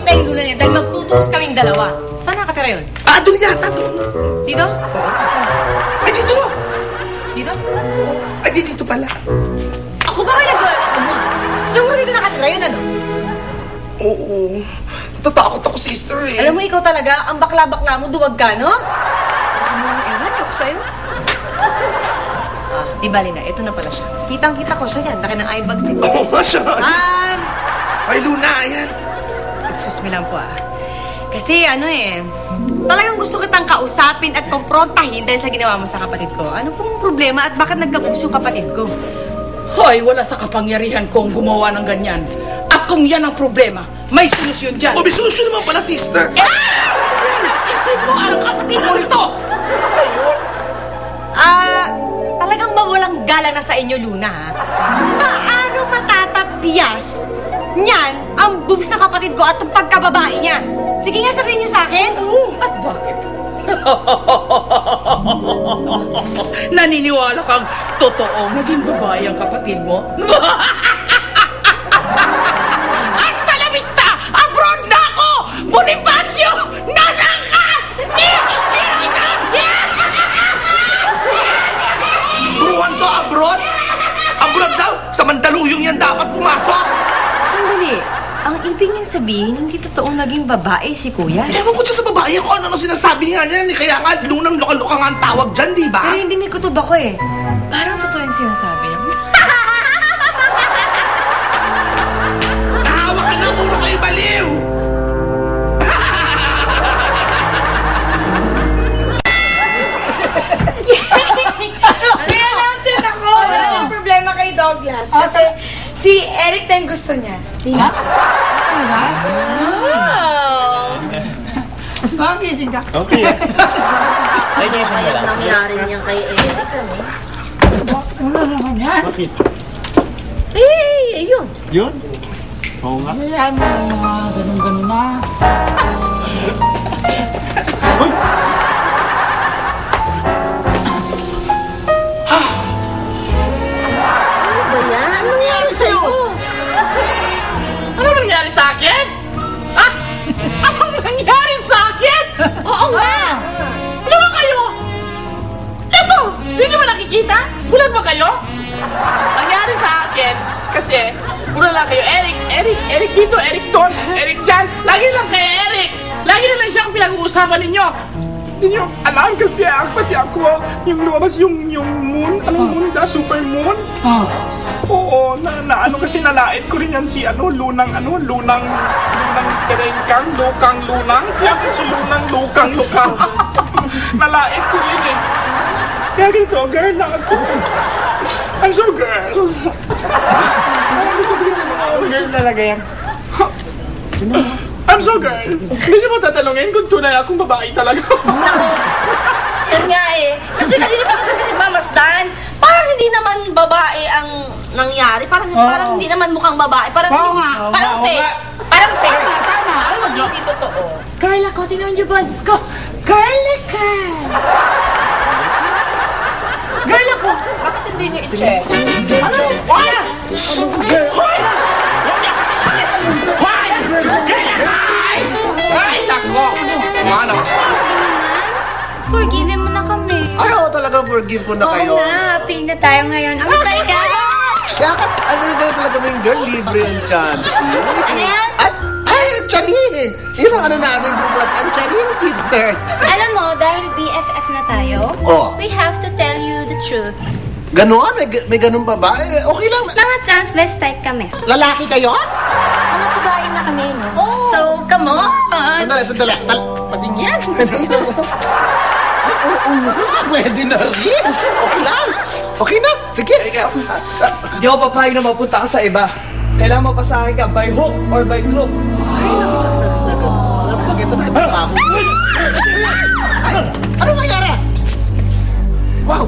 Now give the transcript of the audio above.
makita yung Luna niya dahil magtutuos kaming dalawa. Saan nakatira yun? Doon yata, doon. Dito? Ay, dito! Dito? Ay, dito pala. Ako ba kaya girl? Ako mo, ha? Siguro dito nakatira yun, ano? Oo. Natatakot ako, sister, eh. Alam mo, ikaw talaga, ang bakla-bakla mo, duwag ka, no? Ewan, ako sa'yo. Di bali na, ito na pala siya. Kitang-kita ko siya yan, laki ng eye bags, eh. Oo nga siya. Ay, Luna, ayan. Sus me lang po, Kasi talagang gusto kitang kausapin at komprontahin dahil sa ginawa mo sa kapatid ko. Ano pong problema at bakit nagkabugso yung kapatid ko? Hoy, wala sa kapangyarihan ko ang gumawa ng ganyan. At kung yan ang problema, may solusyon dyan. May solusyon naman pala, sister. Isip mo, ang kapatid mo ito! Talagang mawalang galang na sa inyo, Luna, ha? Paano matatapyas niyan ang boobs na kapatid ko at ang pagkababae niya? Sige nga, sabihin niyo sa akin. At bakit? Naniniwala kang totoong naging babae ang kapatid mo? Hasta la vista! Abroad na ako! Bonifacio! Nasaan ka? Turuan to, abroad? Abroad daw? Sa Mandaluyong yan dapat pumasok. Sandali. Ang ibig niyang sabihin, hindi totoong naging babae si Kuya. Ewan ko dyan sa babae ko, ano sinasabi niya niyan. Kaya nga, Lunang luka-luka nga ang tawag dyan, di ba? Pero hindi may kutob ako, eh. Parang totoo yung sinasabi niya. Nahawa ka na, puro kayo baliw! May announcement ako. Wala akong problema kay Douglas. Kasi si Eric din gusto niya. Ha? Talaga? Magising ka. Okay. Ay, gising mo lang. Nangyari niya kay Eric, ano? Wala naman yan. Bakit? Ayun. Yun? Oo nga. Hayaan mo yung mga ganun-ganun na. Uy! Ano ba yan? Ano nangyari sa'yo? Ano nangyari sa akin? Ha? Ano nangyari sa akin? Oo nga! Ano ba kayo? Eto! Hindi nyo ba nakikita? Bulag ba kayo? Nangyari sa akin kasi puro lang kayo Eric dito, Eric doon, Eric dyan. Lagi lang kayo Eric. Lagi na lang siyang pinag-uusapan ninyo. Hindi nyo alam kasi ako yung lumabas yung moon. Anong moon dyan? Super moon? Oo, ano kasi nalait ko rin yan si Lunang Terengkang, Lukang Lunang. Yan si Lunang Lukang Lukang. Nalait ko rin eh. Kaya ganito, girl na ako. I'm so girl. Girl talaga yan. I'm so girl. Hindi niyo mo tatanungin kung tunay akong babae talaga. Yan nga eh. Kasi kanina pa kita nagmamasdan. Parang hindi naman babae ang nangyari. Parang hindi naman mukhang babae. Parang fake. Parang fake. Tama. Hindi totoo. Girl ako, tingnan niyo boses ko. Girl ako. Girl ako. Bakit hindi niyo i-check? Ano? Hoy! Hoy! Hoy! Ay, nako! Ano? Forgive mo na kami. Ay, oo, talagang forgive ko na kayo. Oo nga, happy na tayo ngayon. Ang masaya ka! Kaya ka, sa'yo talaga mo yung girl, libre ang chance. Ano yan? Ay, Charing! Yun ang natin, grupo natin, ang Charing Sisters. Alam mo, dahil BFF na tayo, we have to tell you the truth. Ganon? May ganun pa ba? Okay lang. Mga transvestite kami. Lalaki kayo? Mga babae na kami, no? So, come on! Sandali. Patingin. Pwede na rin. Okay lang. Okay na. Sige. Hindi ako papayag na mapunta ka sa iba. Kailangan mapasahin ka by hook or by crook. Ito na trabaho. Ay, ano nangyari? Wow.